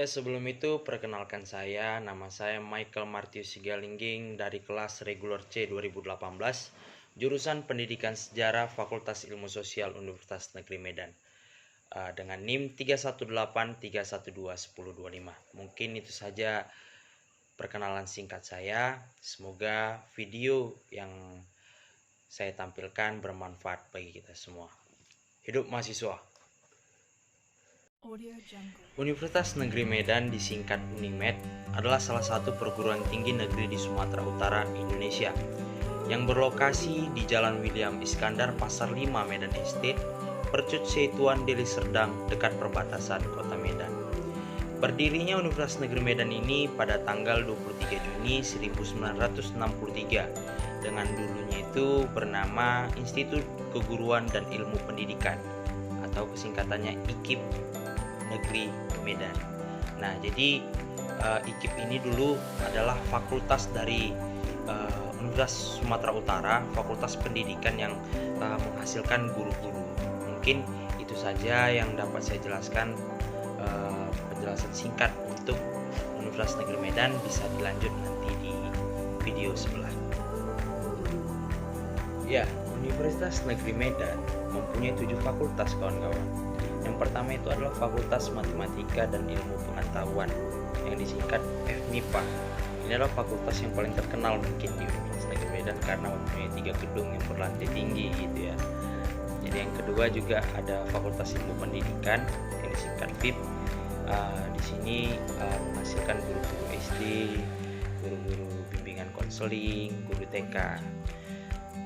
Ya, sebelum itu perkenalkan saya, nama saya Michael Martius Sigalingging dari kelas reguler C 2018, jurusan Pendidikan Sejarah Fakultas Ilmu Sosial Universitas Negeri Medan, dengan NIM 3183121021025. Mungkin itu saja perkenalan singkat saya. Semoga video yang saya tampilkan bermanfaat bagi kita semua. Hidup mahasiswa. Universitas Negeri Medan, disingkat Unimed, adalah salah satu perguruan tinggi negeri di Sumatera Utara, Indonesia, yang berlokasi di Jalan William Iskandar, Pasar 5, Medan Estate, Percut Setuan, Deli Serdang, dekat perbatasan Kota Medan. Berdirinya Universitas Negeri Medan ini pada tanggal 23 Juni 1963, dengan dulunya itu bernama Institut Keguruan dan Ilmu Pendidikan, atau kesingkatannya IKIP Negeri Medan. Nah, jadi IKIP ini dulu adalah fakultas dari Universitas Sumatera Utara, fakultas pendidikan yang menghasilkan guru-guru. Mungkin itu saja yang dapat saya jelaskan, penjelasan singkat untuk Universitas Negeri Medan. Bisa dilanjut nanti di video sebelah. Ya, Universitas Negeri Medan mempunyai 7 fakultas, kawan-kawan. Yang pertama itu adalah Fakultas Matematika dan Ilmu Pengetahuan, yang disingkat FMIPA. Ini adalah fakultas yang paling terkenal mungkin di Universitas Negeri Medan karena mempunyai 3 gedung yang berlantai tinggi gitu ya. Jadi yang kedua juga ada Fakultas Ilmu Pendidikan yang disingkat FIP. Di sini menghasilkan guru-guru SD, guru-guru bimbingan konseling, guru TK.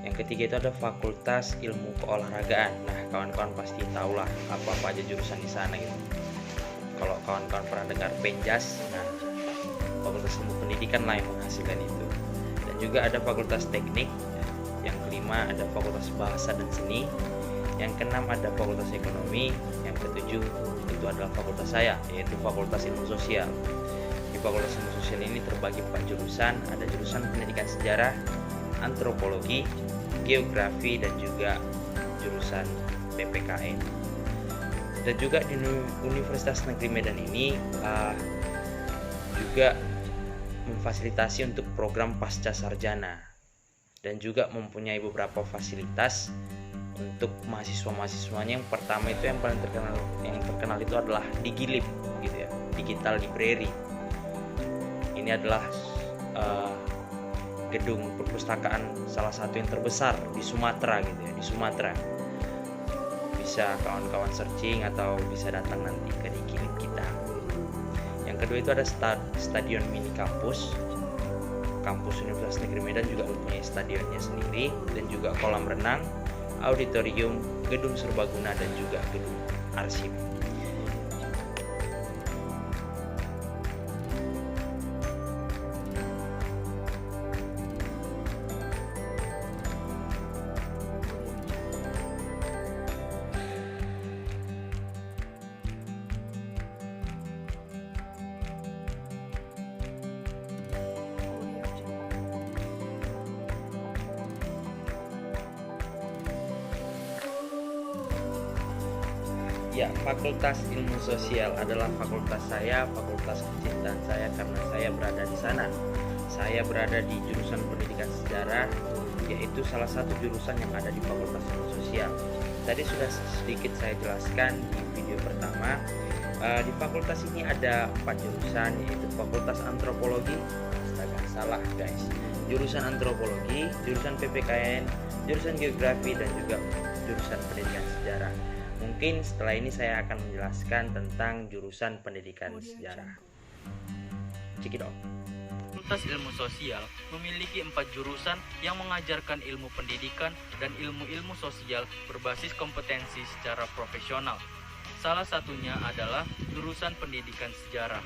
Yang ketiga itu ada Fakultas Ilmu Keolahragaan. Nah, kawan-kawan pasti tahulah apa-apa aja jurusan di sana gitu. Kalau kawan-kawan pernah dengar Penjas, nah Fakultas Ilmu Pendidikan lah yang menghasilkan itu. Dan juga ada Fakultas Teknik. Yang kelima ada Fakultas Bahasa dan Seni. Yang keenam ada Fakultas Ekonomi. Yang ketujuh itu adalah fakultas saya, yaitu Fakultas Ilmu Sosial. Di Fakultas Ilmu Sosial ini terbagi 4 jurusan. Ada jurusan Pendidikan Sejarah, Antropologi, Geografi, dan juga jurusan PPKN. Dan juga di Universitas Negeri Medan ini juga memfasilitasi untuk program pasca sarjana, dan juga mempunyai beberapa fasilitas untuk mahasiswa-mahasiswanya. Yang pertama itu yang paling terkenal itu adalah DigiLib gitu ya, Digital Library. Ini adalah gedung perpustakaan salah satu yang terbesar di Sumatera gitu ya, di Sumatera. Bisa kawan-kawan searching atau bisa datang nanti ke DigiLib kita. Yang kedua itu ada stadion mini kampus. Kampus Universitas Negeri Medan juga mempunyai stadionnya sendiri, dan juga kolam renang, auditorium, gedung serbaguna, dan juga gedung arsip. Ya, Fakultas Ilmu Sosial adalah fakultas saya, fakultas kecintaan saya karena saya berada di sana. Saya berada di jurusan Pendidikan Sejarah, yaitu salah satu jurusan yang ada di Fakultas Ilmu Sosial. Tadi sudah sedikit saya jelaskan di video pertama. Di fakultas ini ada 4 jurusan, yaitu Fakultas Antropologi, astaga salah guys, jurusan Antropologi, jurusan PPKN, jurusan Geografi, dan juga jurusan Pendidikan Sejarah. Mungkin setelah ini saya akan menjelaskan tentang jurusan Pendidikan Sejarah. Cekidot. Fakultas Ilmu Sosial memiliki 4 jurusan yang mengajarkan ilmu pendidikan dan ilmu-ilmu sosial berbasis kompetensi secara profesional. Salah satunya adalah jurusan Pendidikan Sejarah.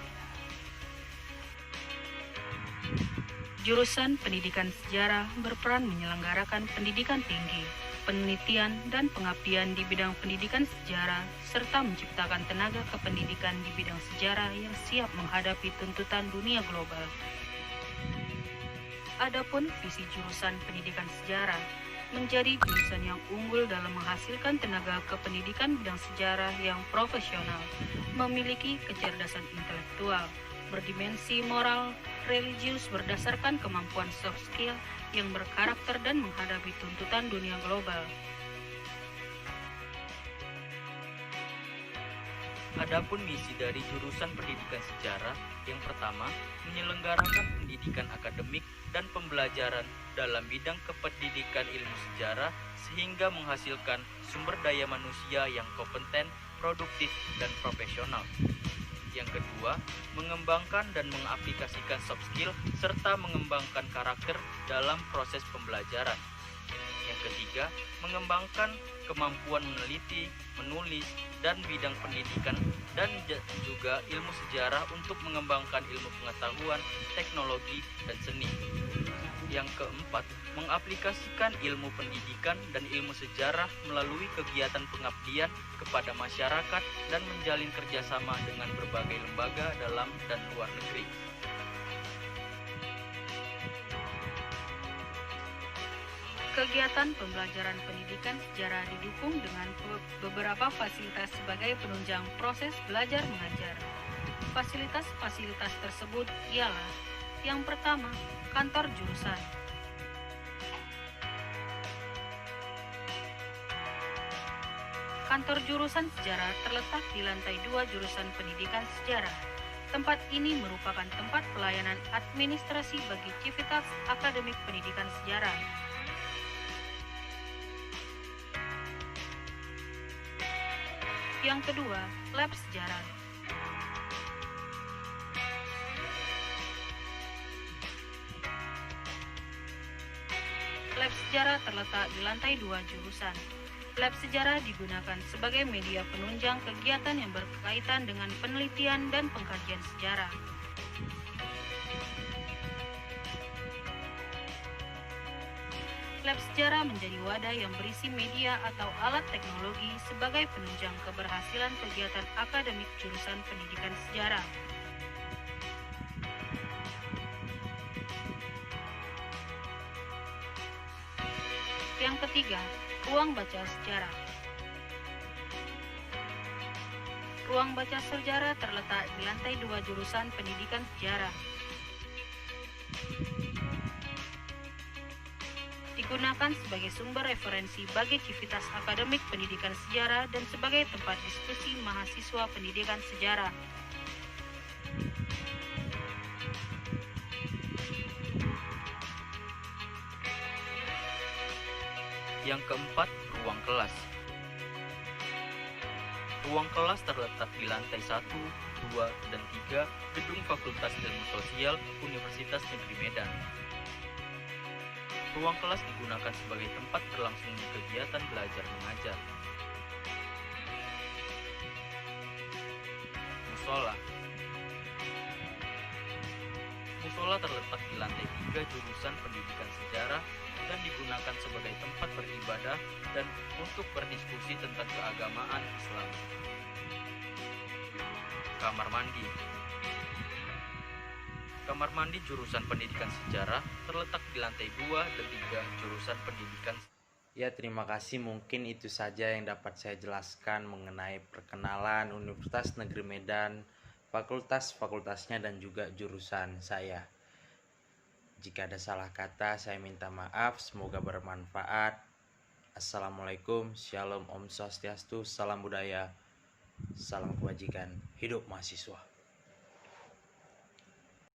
Jurusan Pendidikan Sejarah berperan menyelenggarakan pendidikan tinggi, penelitian, dan pengabdian di bidang pendidikan sejarah, serta menciptakan tenaga kependidikan di bidang sejarah yang siap menghadapi tuntutan dunia global. Adapun visi jurusan Pendidikan Sejarah menjadi jurusan yang unggul dalam menghasilkan tenaga kependidikan bidang sejarah yang profesional, memiliki kecerdasan intelektual, berdimensi moral, religius berdasarkan kemampuan soft skill yang berkarakter dan menghadapi tuntutan dunia global. Adapun misi dari jurusan pendidikan sejarah, yang pertama, menyelenggarakan pendidikan akademik dan pembelajaran dalam bidang kependidikan ilmu sejarah sehingga menghasilkan sumber daya manusia yang kompeten, produktif, dan profesional. Yang kedua, mengembangkan dan mengaplikasikan soft skill serta mengembangkan karakter dalam proses pembelajaran. Yang ketiga, mengembangkan kemampuan meneliti, menulis, dan bidang pendidikan dan juga ilmu sejarah untuk mengembangkan ilmu pengetahuan, teknologi, dan seni. Yang keempat, mengaplikasikan ilmu pendidikan dan ilmu sejarah melalui kegiatan pengabdian kepada masyarakat dan menjalin kerjasama dengan berbagai lembaga dalam dan luar negeri. Kegiatan pembelajaran pendidikan sejarah didukung dengan beberapa fasilitas sebagai penunjang proses belajar mengajar. Fasilitas-fasilitas tersebut ialah: yang pertama, kantor jurusan. Kantor jurusan sejarah terletak di lantai 2 jurusan pendidikan sejarah. Tempat ini merupakan tempat pelayanan administrasi bagi Civitas Akademik Pendidikan Sejarah. Yang kedua, lab sejarah. Lab sejarah terletak di lantai 2 jurusan. Lab sejarah digunakan sebagai media penunjang kegiatan yang berkaitan dengan penelitian dan pengkajian sejarah. Lab sejarah menjadi wadah yang berisi media atau alat teknologi sebagai penunjang keberhasilan kegiatan akademik jurusan pendidikan sejarah. Yang ketiga, ruang baca sejarah. Ruang baca sejarah terletak di lantai 2 jurusan pendidikan sejarah. Digunakan sebagai sumber referensi bagi Civitas Akademik Pendidikan Sejarah dan sebagai tempat diskusi mahasiswa pendidikan sejarah. Yang keempat, ruang kelas. Ruang kelas terletak di lantai 1, 2, dan 3 Gedung Fakultas Ilmu Sosial Universitas Negeri Medan. Ruang kelas digunakan sebagai tempat berlangsungnya kegiatan belajar mengajar. Musola. Musola terletak di lantai 3 jurusan pendidikan sejarah dan digunakan sebagai tempat beribadah dan untuk berdiskusi tentang keagamaan Islam. Kamar mandi. Kamar mandi jurusan pendidikan sejarah terletak di lantai 2 dan 3 jurusan pendidikan. Ya, terima kasih. Mungkin itu saja yang dapat saya jelaskan mengenai perkenalan Universitas Negeri Medan, fakultasnya dan juga jurusan saya. Jika ada salah kata, saya minta maaf. Semoga bermanfaat. Assalamualaikum, Shalom, Om Swastiastu, salam budaya, salam kebajikan, hidup mahasiswa.